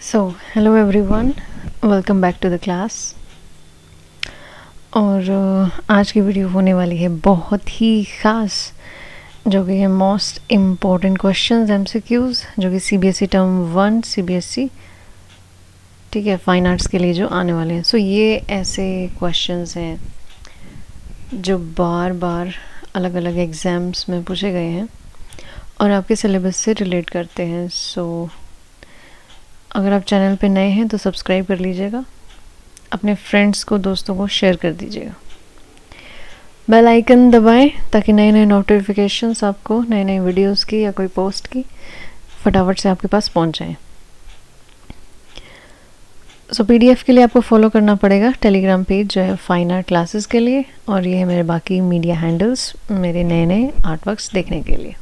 So hello everyone, welcome back to the class. और आज की वीडियो होने वाली है बहुत ही ख़ास, जो कि है मोस्ट इम्पॉर्टेंट क्वेश्चंस एमसीक्यूज़, जो कि सीबीएसई टर्म 1 सीबीएसई, ठीक है, फाइन आर्ट्स के लिए जो आने वाले हैं। सो ये ऐसे क्वेश्चंस हैं जो बार बार अलग अलग एग्ज़ाम्स में पूछे गए हैं और आपके सिलेबस से रिलेट करते हैं। सो अगर आप चैनल पे नए हैं तो सब्सक्राइब कर लीजिएगा, अपने फ्रेंड्स को, दोस्तों को शेयर कर दीजिएगा, बेल आइकन दबाएं ताकि नए नए नोटिफिकेशंस आपको नए नए वीडियोस की या कोई पोस्ट की फटाफट से आपके पास पहुंच जाएं। सो पीडीएफ के लिए आपको फॉलो करना पड़ेगा टेलीग्राम पेज जो है फाइन आर्ट क्लासेस के लिए, और ये है मेरे बाकी मीडिया हैंडल्स मेरे नए नए आर्ट वर्क्स देखने के लिए।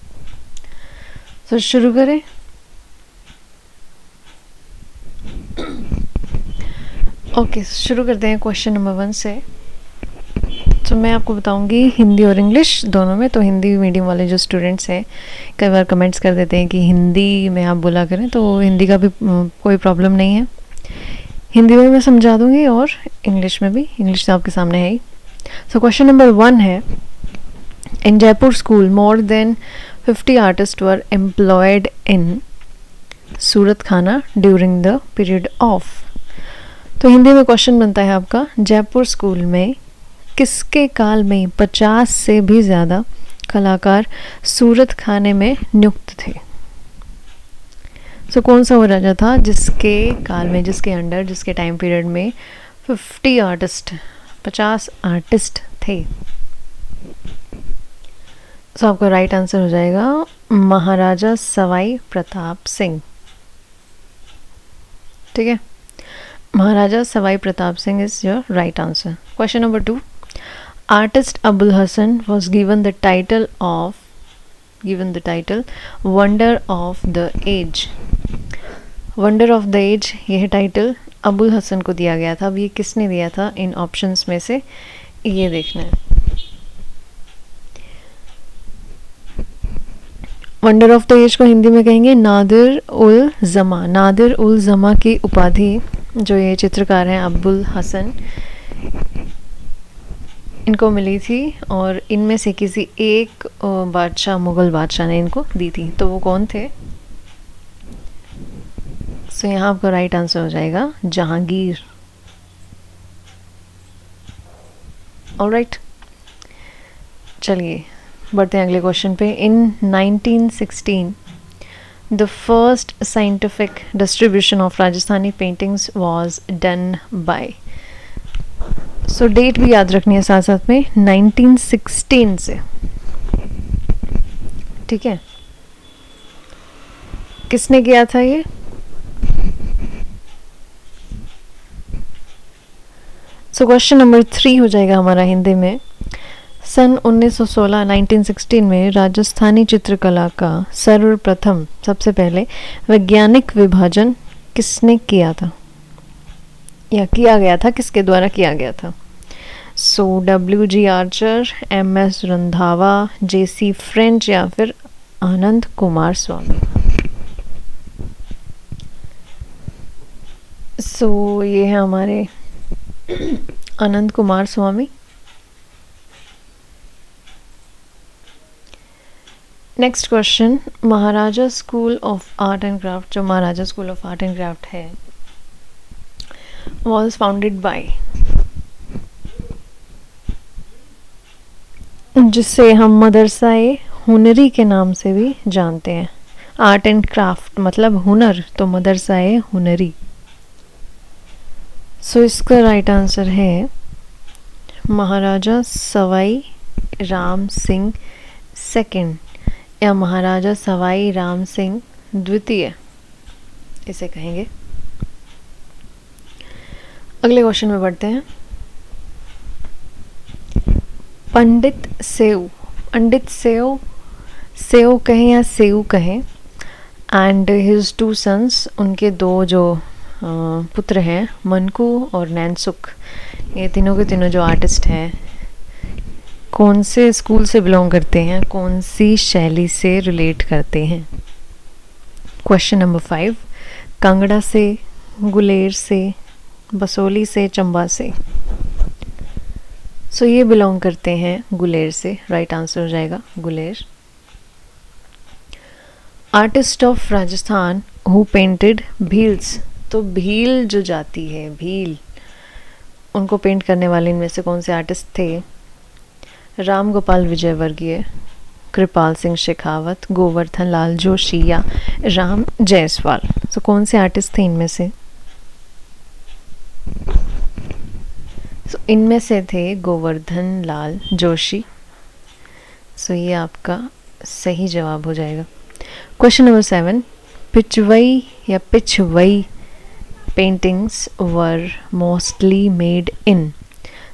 सो शुरू करें। ओके, शुरू करते हैं क्वेश्चन नंबर 1 से। तो मैं आपको बताऊंगी हिंदी और इंग्लिश दोनों में। तो हिंदी मीडियम वाले जो स्टूडेंट्स हैं कई बार कमेंट्स कर देते हैं कि हिंदी में आप बोला करें, तो हिंदी का भी कोई प्रॉब्लम नहीं है, हिंदी में मैं समझा दूंगी और इंग्लिश में भी, इंग्लिश तो आपके सामने है ही। सो क्वेश्चन नंबर 1 है, in Jaipur school more than 50 artist were employed in Surat Khana during the period of. तो हिंदी में क्वेश्चन बनता है आपका, जयपुर स्कूल में किसके काल में 50 से भी ज़्यादा कलाकार सूरत खाने में नियुक्त थे। सो कौन सा वो राजा था जिसके काल में, जिसके अंडर, जिसके टाइम पीरियड में 50 आर्टिस्ट थे। सो आपका राइट आंसर हो जाएगा महाराजा सवाई प्रताप सिंह। ठीक है, Maharaja Sawai Pratap Singh is your right answer. Question number 2, artist Abul Hasan was given the title wonder of the age. Wonder of the age, यह टाइटल अबुल हसन को दिया गया था। अब ये किसने दिया था इन ऑप्शंस में से, ये देखना है। वंडर ऑफ द एज को हिंदी में कहेंगे नादिर उल जमा। नादिर उल जमा की उपाधि जो ये चित्रकार हैं अबुल हसन, इनको मिली थी और इनमें से किसी एक बादशाह, मुगल बादशाह ने इनको दी थी। तो वो कौन थे? सो यहाँ आपका राइट आंसर हो जाएगा जहांगीर। ऑलराइट, चलिए बढ़ते हैं अगले क्वेश्चन पे। इन 1916 the first scientific distribution of Rajasthani paintings was done by। so date भी याद रखनी है साथ साथ में, 1916 से, ठीक है। किसने किया था ये? सो क्वेश्चन नंबर 3 हो जाएगा हमारा हिंदी में। सन 1916 1916 में राजस्थानी चित्रकला का सर्वप्रथम, सबसे पहले वैज्ञानिक विभाजन किसने किया था, या किया गया था, किसके द्वारा किया गया था? So WG Archer, MS Randhawa, JC French या फिर आनंद कुमार स्वामी। सो ये है हमारे Ananda Coomaraswamy. Next question, Maharaja school of art and craft, जो Maharaja school of art and craft है, वॉज फाउंडेड बाय, जिससे हम मदरसा-ए हुनरी के नाम से भी जानते हैं। आर्ट एंड क्राफ्ट मतलब हुनर, तो मदरसा-ए हुनरी। सो इसका राइट आंसर है महाराजा सवाई राम सिंह सेकंड, या महाराजा सवाई राम सिंह द्वितीय, इसे कहेंगे। अगले क्वेश्चन में बढ़ते हैं। पंडित सेव, पंडित सेव, सेव कहें या सेव कहें, एंड हिज 2 सन्स, उनके 2 जो पुत्र हैं, मनकू और नैनसुख, ये तीनों के तीनों जो आर्टिस्ट हैं, कौन से स्कूल से बिलोंग करते हैं, कौन सी शैली से रिलेट करते हैं? क्वेश्चन नंबर 5, कांगड़ा से गुलेर से, बसोली से, चंबा से। सो ये बिलोंग करते हैं गुलेर से, राइट आंसर हो जाएगा Guler. Artist of Rajasthan who painted Bhils, तो भील जो जाती है, भील, उनको पेंट करने वाले इनमें से कौन से आर्टिस्ट थे? राम गोपाल विजयवर्गीय, कृपाल सिंह शेखावत, गोवर्धन लाल जोशी या राम जायसवाल। तो कौन से आर्टिस्ट थे इनमें से? इनमें से थे गोवर्धन लाल जोशी। सो ये आपका सही जवाब हो जाएगा। क्वेश्चन नंबर 7, पिचवई या Pichhwai paintings were mostly made in.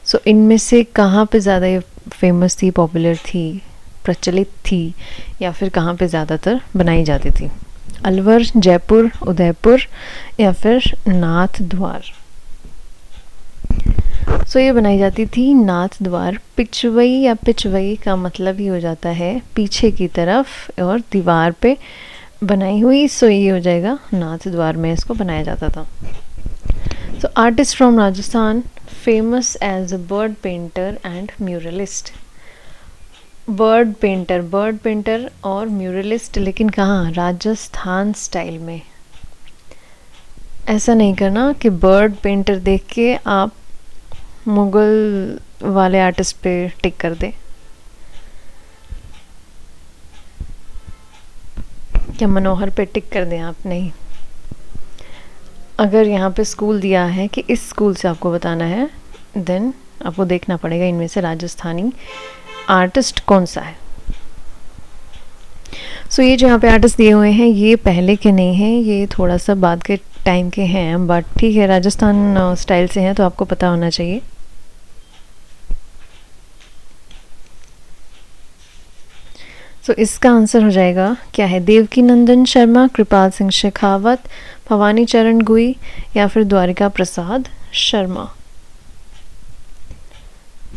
So इनमें से कहाँ पे ज़्यादा ये फेमस थी, पॉपुलर थी, प्रचलित थी, या फिर कहाँ पे ज़्यादातर बनाई जाती थी? अलवर, जयपुर, उदयपुर या फिर नाथ द्वार। सो ये बनाई जाती थी नाथ द्वार। पिछवई या पिछवई का मतलब ही हो जाता है पीछे की तरफ और दीवार पे बनाई हुई। सो ये हो जाएगा नाथ द्वार में इसको बनाया जाता था। So artist from Rajasthan famous as a bird painter and muralist. Bird painter और म्यूरलिस्ट, लेकिन कहाँ? राजस्थान स्टाइल में। ऐसा नहीं करना कि बर्ड पेंटर देख के आप मुगल वाले आर्टिस्ट पे टिक कर दे। क्या मनोहर पे टिक कर दें आप? नहीं। अगर यहाँ पे स्कूल दिया है कि इस स्कूल से आपको बताना है, देन आपको देखना पड़ेगा इनमें से राजस्थानी आर्टिस्ट कौन सा है। सो ये जो यहाँ पे आर्टिस्ट दिए हुए हैं ये पहले के नहीं हैं, ये थोड़ा सा बाद के टाइम के हैं, बट ठीक है, राजस्थान स्टाइल से हैं तो आपको पता होना चाहिए। सो इसका आंसर हो जाएगा क्या है? देवकी नंदन शर्मा, कृपाल सिंह शेखावत, भवानी चरण गुई या फिर द्वारिका प्रसाद शर्मा।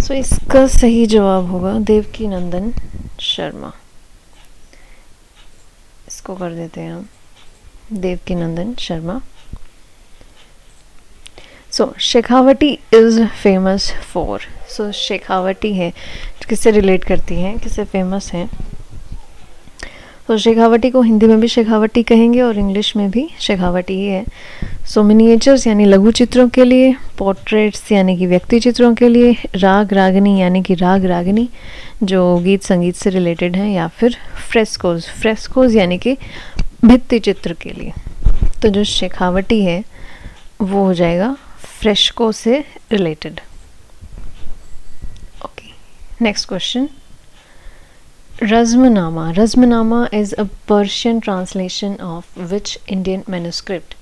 सो इसका सही जवाब होगा देवकी नंदन शर्मा। इसको कर देते हैं हम देवकी नंदन शर्मा। सो शेखावटी इज फेमस फॉर। सो शेखावटी है किससे रिलेट करती हैं, किससे फेमस हैं? तो शेखावटी को हिंदी में भी शेखावटी कहेंगे और इंग्लिश में भी शेखावटी ही है। सो मिनिएचर्स यानी लघु चित्रों के लिए, पोर्ट्रेट्स यानी कि व्यक्ति चित्रों के लिए, राग रागनी यानी कि राग रागनी जो गीत संगीत से रिलेटेड हैं, या फिर फ्रेस्कोज यानी कि भित्ति चित्र के लिए। तो जो शेखावटी है वो हो जाएगा फ्रेस्को से related. Okay, next question. Razmnama is a Persian translation of which Indian manuscript?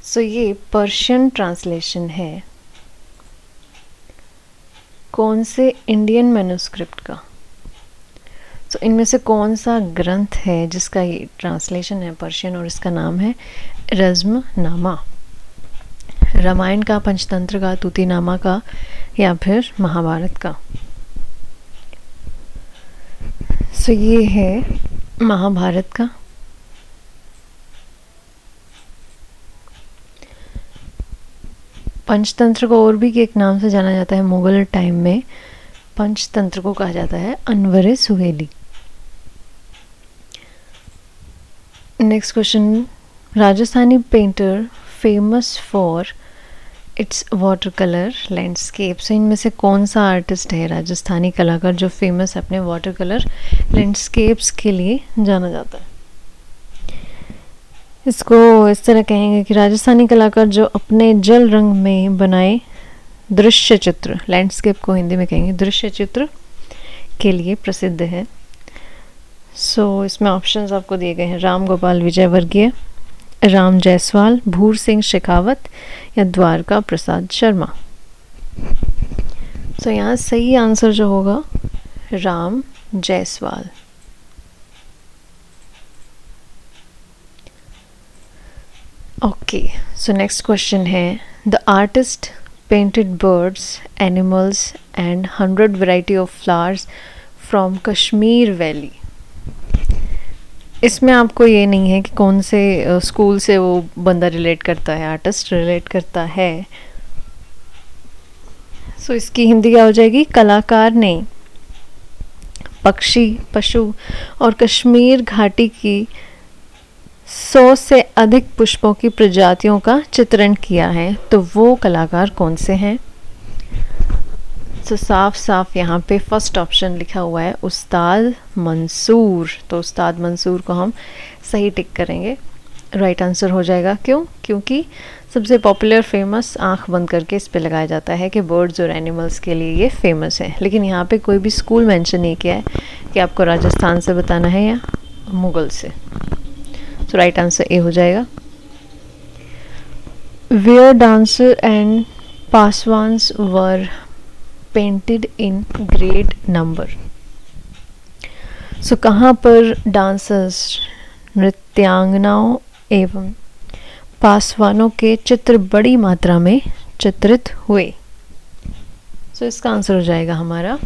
So ये पर्शियन ट्रांसलेशन है कौन से इंडियन मैन्युस्क्रिप्ट का? तो इनमें से कौन सा ग्रंथ है जिसका ये ट्रांसलेशन है पर्शियन और इसका नाम है रज़्मनामा? रामायण का, पंचतंत्र का, तूतीनामा का या फिर महाभारत का? सो ये है महाभारत का। पंचतंत्र को और भी एक नाम से जाना जाता है, मुगल टाइम में पंचतंत्र को कहा जाता है Anwar Suhaili. Next question. Rajasthani painter famous for its water colour landscape. So इनमें से कौन सा आर्टिस्ट है राजस्थानी कलाकार जो फेमस अपने वाटर कलर लैंडस्केप्स के लिए जाना जाता है? इसको इस तरह कहेंगे कि राजस्थानी कलाकार जो अपने जल रंग में बनाए दृश्य चित्र, लैंडस्केप को हिंदी में कहेंगे दृश्य चित्र, के लिए प्रसिद्ध है। सो इसमें ऑप्शंस आपको दिए गए हैं राम गोपाल विजयवर्गीय, राम जायसवाल, भूर सिंह शेखावत या द्वारका प्रसाद शर्मा। सो यहाँ सही आंसर जो होगा Ram Jaiswal. Okay, so next question है the artist painted birds, animals and 100 variety of flowers from Kashmir valley. इसमें आपको ये नहीं है कि कौन से स्कूल से वो बंदा रिलेट करता है, आर्टिस्ट रिलेट करता है। सो इसकी हिंदी क्या हो जाएगी? कलाकार ने पक्षी, पशु और कश्मीर घाटी की 100 से अधिक पुष्पों की प्रजातियों का चित्रण किया है, तो वो कलाकार कौन से हैं? तो साफ साफ यहाँ पे फर्स्ट ऑप्शन लिखा हुआ है उस्ताद मंसूर, तो उस्ताद मंसूर को हम सही टिक करेंगे, राइट आंसर हो जाएगा। क्यों? क्योंकि सबसे पॉपुलर फेमस आंख बंद करके इस पे लगाया जाता है कि बर्ड्स और एनिमल्स के लिए ये फेमस है, लेकिन यहाँ पे कोई भी स्कूल मेंशन नहीं किया है कि आपको राजस्थान से बताना है या मुगल से। तो राइट आंसर ए हो जाएगा। वेयर डांसर एंड पासवान्स were painted in great number. So कहाँ पर डांसर्स, नृत्यांगनाओं एवं पासवानों के चित्र बड़ी मात्रा में चित्रित हुए? सो इसका आंसर हो जाएगा हमारा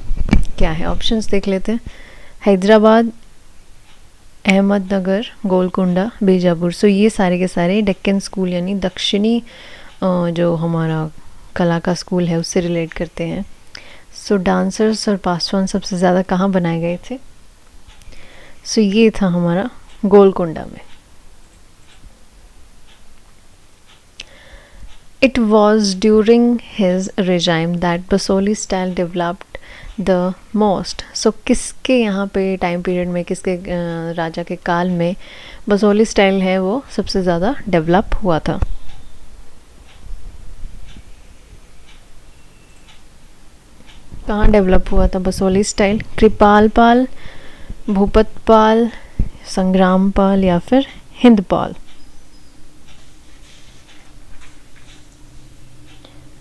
क्या है? ऑप्शंस देख लेते हैं। हैदराबाद, अहमदनगर, गोलकुंडा, बीजापुर। सो ये सारे के सारे डेक्कन स्कूल यानी दक्षिणी जो हमारा कला का स्कूल है उससे रिलेट करते हैं। सो डांसर्स और पासवान सबसे ज़्यादा कहाँ बनाए गए थे? सो ये था हमारा गोलकुंडा में। It was during his regime that Basoli style developed the most. So किसके यहाँ पे टाइम पीरियड में, किसके राजा के काल में बसोली स्टाइल है वो सबसे ज़्यादा डेवलप हुआ था? कहाँ डेवलप हुआ था बसोली स्टाइल? कृपाल पाल, भूपत पाल, संग्राम पाल या फिर हिंद पाल?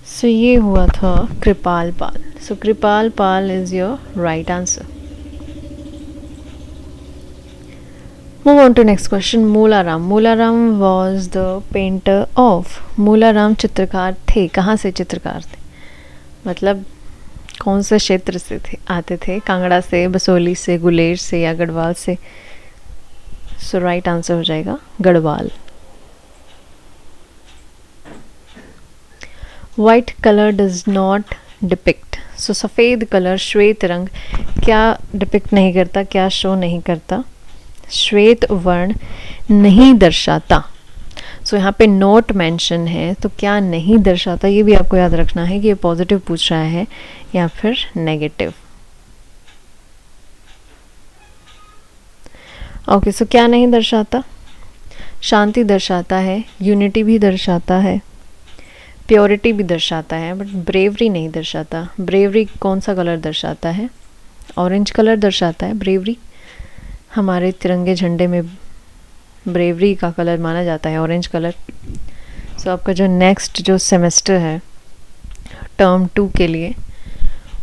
सो ये हुआ था Kripal Pal. So Kripal Pal is your right answer. Move on to next question. Mularam. Mularam was the painter of. Mularam चित्रकार थे, कहाँ से चित्रकार थे? मतलब कौन से क्षेत्र से थे, आते थे? कांगड़ा से, बसोली से, गुलेर से या गढ़वाल से? सो राइट आंसर हो जाएगा Garhwal. White colour does not depict. So सफ़ेद कलर, श्वेत रंग क्या डिपिक्ट नहीं करता, क्या शो नहीं करता? श्वेत वर्ण नहीं दर्शाता। सो यहाँ पे नोट मेंशन है, तो क्या नहीं दर्शाता ये भी आपको याद रखना है कि ये पॉजिटिव पूछ रहा है या फिर नेगेटिव। ओके, सो क्या नहीं दर्शाता? शांति दर्शाता है, यूनिटी भी दर्शाता है, प्योरिटी भी दर्शाता है, बट ब्रेवरी नहीं दर्शाता। ब्रेवरी कौन सा कलर दर्शाता है? ऑरेंज कलर दर्शाता है ब्रेवरी। हमारे तिरंगे झंडे में ब्रेवरी का कलर माना जाता है ऑरेंज कलर। सो आपका जो नेक्स्ट जो सेमेस्टर है टर्म 2 के लिए,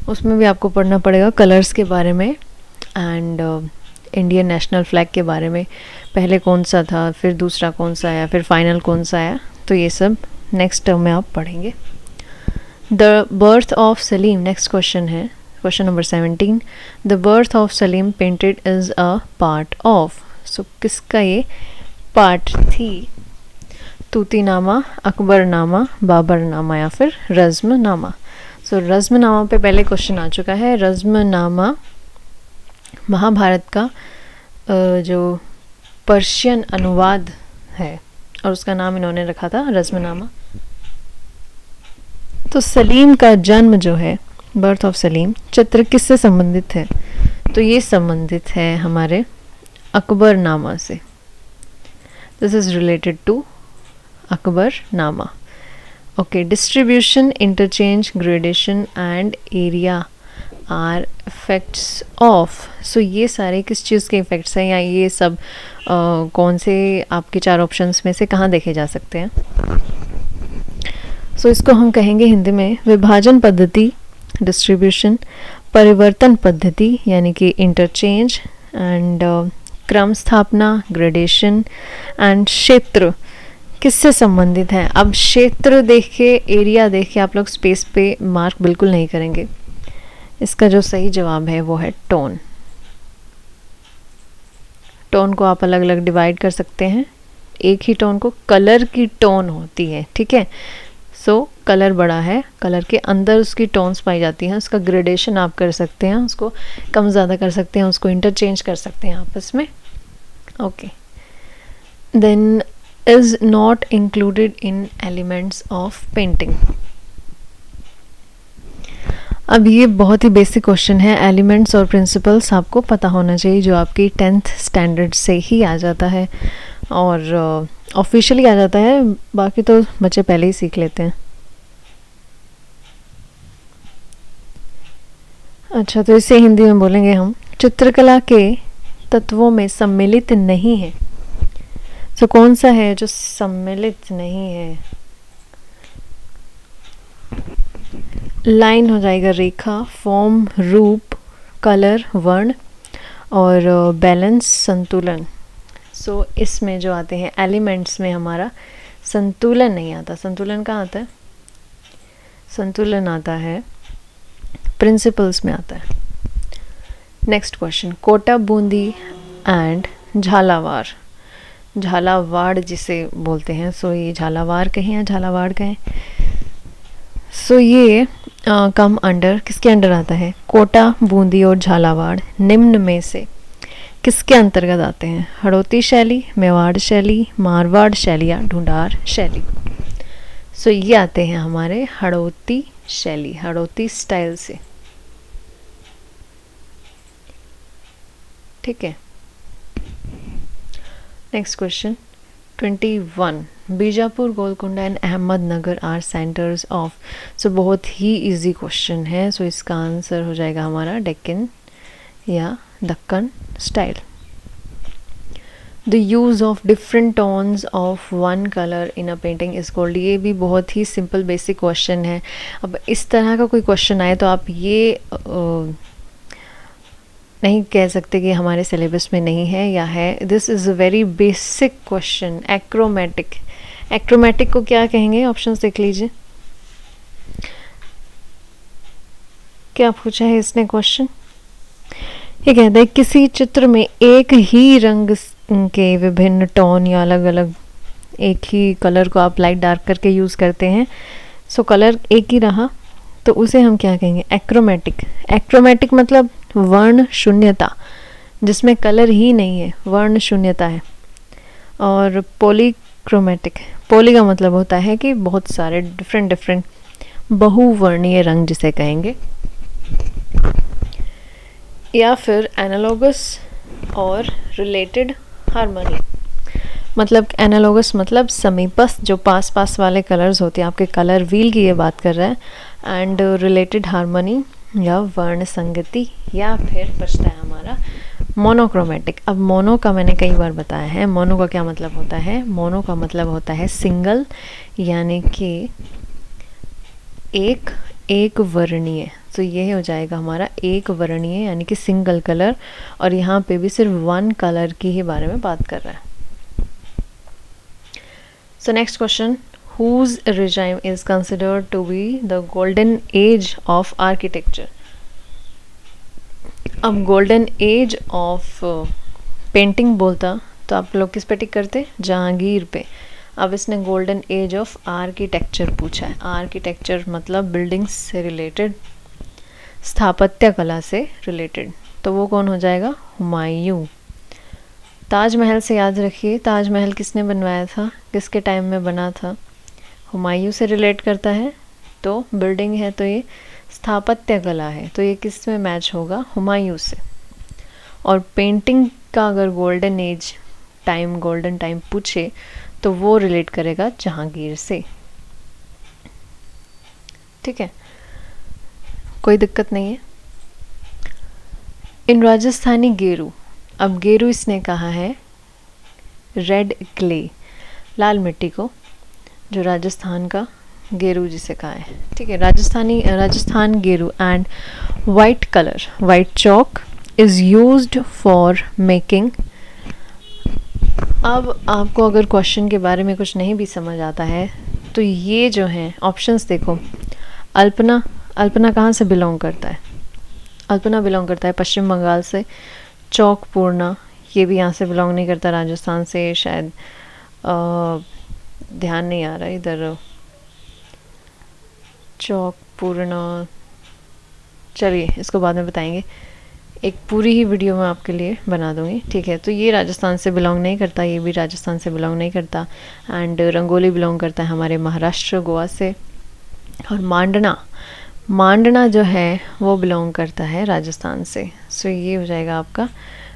उसमें भी आपको पढ़ना पड़ेगा कलर्स के बारे में एंड इंडियन नेशनल फ्लैग के बारे में। पहले कौन सा था, फिर दूसरा कौन सा आया, फिर फाइनल कौन सा आया, तो ये सब नेक्स्ट टर्म में आप पढ़ेंगे। The birth of Salim, next question है, question number 17। The birth of Salim painted is a part of. So किसका ये पार्ट थी? तूतीनामा, अकबरनामा, बाबरनामा या फिर रज़्मनामा? सो रज़्मनामा पे पहले क्वेश्चन आ चुका है। रज़्मनामा महाभारत का जो पर्शियन अनुवाद है और उसका नाम इन्होंने रखा था रज़्मनामा। तो सलीम का जन्म जो है, बर्थ ऑफ सलीम, चित्र किससे संबंधित है? तो ये संबंधित है हमारे अकबरनामा से। This is related to Akbarnama. Okay, distribution, interchange, gradation and area are effects of. So ये सारे किस चीज़ के इफ़ेक्ट्स हैं, या ये सब कौन से आपके 4 ऑप्शंस में से कहाँ देखे जा सकते हैं? सो इसको हम कहेंगे हिंदी में विभाजन पद्धति, डिस्ट्रीब्यूशन, परिवर्तन पद्धति यानी कि इंटरचेंज एंड क्रम स्थापना, ग्रेडेशन एंड क्षेत्र किससे संबंधित हैं? अब क्षेत्र देख के, एरिया देख के आप लोग स्पेस पे मार्क बिल्कुल नहीं करेंगे। इसका जो सही जवाब है वो है टोन। टोन को आप अलग अलग डिवाइड कर सकते हैं, एक ही टोन को कलर की टोन होती है, ठीक है। सो कलर बड़ा है, कलर के अंदर उसकी टोन्स पाई जाती हैं, उसका ग्रेडेशन आप कर सकते हैं, उसको कम ज़्यादा कर सकते हैं, उसको इंटरचेंज कर सकते हैं आपस में। Okay, then is not included in elements of painting. अब ये बहुत ही बेसिक क्वेश्चन है, एलिमेंट्स और प्रिंसिपल्स आपको पता होना चाहिए, जो आपकी 10th स्टैंडर्ड से ही आ जाता है और ऑफिशियली आ जाता है, बाकी तो बच्चे पहले ही सीख लेते हैं। अच्छा, तो इसे हिंदी में बोलेंगे हम, चित्रकला के तत्वों में सम्मिलित नहीं है। तो कौन सा है जो सम्मिलित नहीं है? लाइन हो जाएगा, रेखा, फॉर्म, रूप, कलर, वर्ण और बैलेंस, संतुलन। सो इसमें जो आते हैं एलिमेंट्स में हमारा संतुलन नहीं आता। संतुलन कहाँ आता है? संतुलन आता है प्रिंसिपल्स में आता है। Next question, Kota, Bundi and Jhalawar. Jhalawar जिसे बोलते हैं, सो ये झालावाड़ कहें या झालावाड़ कहें, सो ये कम अंडर, किसके अंडर आता है? कोटा, बूंदी और झालावाड़ निम्न में से किसके अंतर्गत आते हैं? हड़ौती शैली, मेवाड़ शैली, मारवाड़ शैली या ढूंढार शैली। सो ये आते हैं हमारे हड़ौती शैली, हड़ौती स्टाइल से, ठीक है। Next question 21, Bijapur, Golconda and Ahmednagar are centres of. So बहुत ही इजी क्वेश्चन है, सो इसका आंसर हो जाएगा हमारा डेक्कन या Dakkan style. The use of different tones of one colour in a painting is called. ये भी बहुत ही सिंपल बेसिक क्वेश्चन है। अब इस तरह का कोई क्वेश्चन आए तो आप ये नहीं कह सकते कि हमारे सिलेबस में नहीं है या है। This is a very basic question. Achromatic, achromatic को क्या कहेंगे? ऑप्शंस देख लीजिए, क्या पूछा है इसने क्वेश्चन। ये कहता है किसी चित्र में एक ही रंग के विभिन्न टोन या अलग अलग एक ही कलर को आप लाइट डार्क करके यूज़ करते हैं, सो कलर एक ही रहा तो उसे हम क्या कहेंगे? एक्रोमेटिक। एक्रोमेटिक मतलब वर्ण शून्यता, जिसमें कलर ही नहीं है, वर्ण शून्यता है। और पॉलीक्रोमेटिक, पॉली का मतलब होता है कि बहुत सारे डिफरेंट डिफरेंट बहुवर्णीय रंग जिसे कहेंगे। या फिर एनालॉगस और रिलेटेड हार्मनी, मतलब एनालॉगस मतलब समीपस्थ, जो पास पास वाले कलर्स होते हैं, आपके कलर व्हील की ये बात कर रहा है। एंड रिलेटेड हार्मनी या वर्ण संगति, या फिर बचता है हमारा मोनोक्रोमेटिक। अब मोनो का मैंने कई बार बताया है, मोनो का क्या मतलब होता है? मोनो का मतलब होता है सिंगल, यानी कि एक वर्णीय। तो ये हो जाएगा हमारा एक वर्णीय यानी कि सिंगल कलर, और यहाँ पे भी सिर्फ वन कलर की ही बारे में बात कर रहा है। सो next question, whose regime is considered to be the golden age of architecture। अब गोल्डन एज ऑफ पेंटिंग बोलता तो आप लोग किस पे टिक करते? जहांगीर पे। अब इसने गोल्डन एज ऑफ आर्किटेक्चर पूछा है। आर्किटेक्चर मतलब बिल्डिंग्स से रिलेटेड, स्थापत्य कला से रिलेटेड, तो वो कौन हो जाएगा? हुमायूं। ताजमहल से याद रखिए, ताजमहल किसने बनवाया था, किसके टाइम में बना था? हुमायूं से रिलेट करता है। तो बिल्डिंग है तो ये स्थापत्य कला है, तो ये किस में मैच होगा? हुमायूं से। और पेंटिंग का अगर golden age time, golden time पूछे तो वो रिलेट करेगा जहांगीर से, ठीक है, कोई दिक्कत नहीं है। इन राजस्थानी गेरू, अब गेरू इसने कहा है रेड क्ले, लाल मिट्टी को, जो राजस्थान का गेरू जिसे कहा है, ठीक है, राजस्थान गेरू। And white colour, white chalk is used for making. अब आपको अगर क्वेश्चन के बारे में कुछ नहीं भी समझ आता है तो ये जो हैं ऑप्शंस देखो। अल्पना, अल्पना कहाँ से बिलोंग करता है? अल्पना बिलोंग करता है पश्चिम बंगाल से। चौक पूर्णा ये भी यहाँ से बिलोंग नहीं करता, राजस्थान से शायद। ध्यान नहीं आ रहा इधर। चौक पूर्णा, चलिए इसको बाद में बताएंगे, एक पूरी ही वीडियो मैं आपके लिए बना दूंगी, ठीक है। तो ये राजस्थान से बिलोंग नहीं करता, ये भी राजस्थान से बिलोंग नहीं करता। एंड रंगोली बिलोंग करता है हमारे महाराष्ट्र गोवा से। और मांडना, मांडना जो है वो बिलोंग करता है राजस्थान से। सो ये हो जाएगा आपका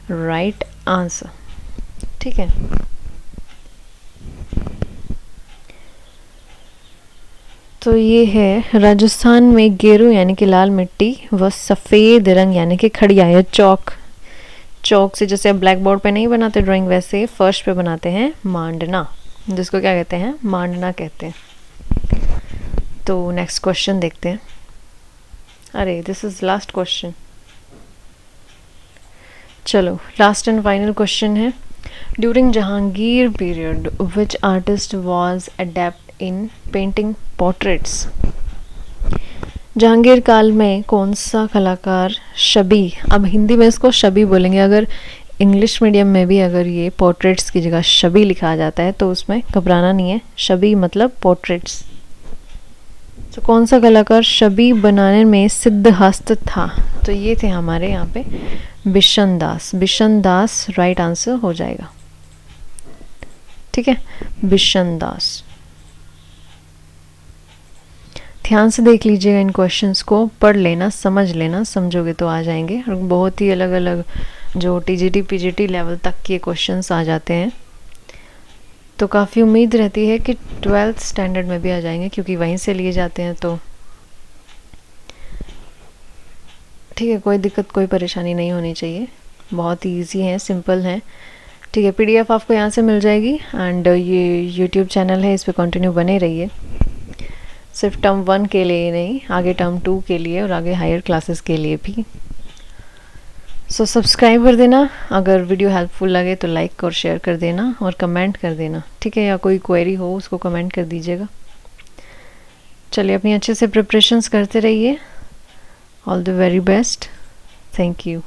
राइट आंसर, ठीक है। तो ये है राजस्थान में गेरू यानी कि लाल मिट्टी व सफ़ेद रंग यानी कि खड़िया या चौक। चौक से जैसे ब्लैक बोर्ड पे नहीं बनाते ड्राइंग, वैसे फर्श पे बनाते हैं मांडना, जिसको क्या कहते हैं, मांडना कहते हैं। तो नेक्स्ट क्वेश्चन देखते हैं। अरे दिस इज लास्ट क्वेश्चन, चलो लास्ट एंड फाइनल क्वेश्चन है। During Jahangir period which artist was adapt in painting portraits. Jahangir काल में कौन सा कलाकार शबी, अब हिंदी में इसको शबी बोलेंगे, अगर इंग्लिश मीडियम में भी अगर ये पोर्ट्रेट्स की जगह शबी लिखा जाता है तो उसमें घबराना नहीं है, शबी मतलब पोर्ट्रेट्स। तो कौन सा कलाकार शबी बनाने में सिद्धहस्त था, तो ये थे हमारे यहाँ पे बिशन दास। बिशन दास राइट आंसर हो जाएगा, ठीक है, बिशन दास। ध्यान से देख लीजिएगा इन क्वेश्चंस को, पढ़ लेना, समझ लेना, समझोगे तो आ जाएंगे। और बहुत ही अलग अलग जो टीजीटी पीजीटी लेवल तक के क्वेश्चंस आ जाते हैं, तो काफ़ी उम्मीद रहती है कि 12th स्टैंडर्ड में भी आ जाएंगे, क्योंकि वहीं से लिए जाते हैं। तो ठीक है, कोई दिक्कत कोई परेशानी नहीं होनी चाहिए, बहुत ही ईजी है, सिंपल है, ठीक है। पीडीएफ आपको यहाँ से मिल जाएगी। एंड ये यूट्यूब चैनल है, इस पर कंटिन्यू बने रहिए, सिर्फ टर्म 1 के लिए नहीं, आगे टर्म 2 के लिए और आगे हायर क्लासेस के लिए भी। सो सब्सक्राइब कर देना, अगर वीडियो हेल्पफुल लगे तो लाइक और शेयर कर देना और कमेंट कर देना, ठीक है, या कोई क्वेरी हो उसको कमेंट कर दीजिएगा। चलिए अपनी अच्छे से प्रिपरेशंस करते रहिए। All the very best, thank you.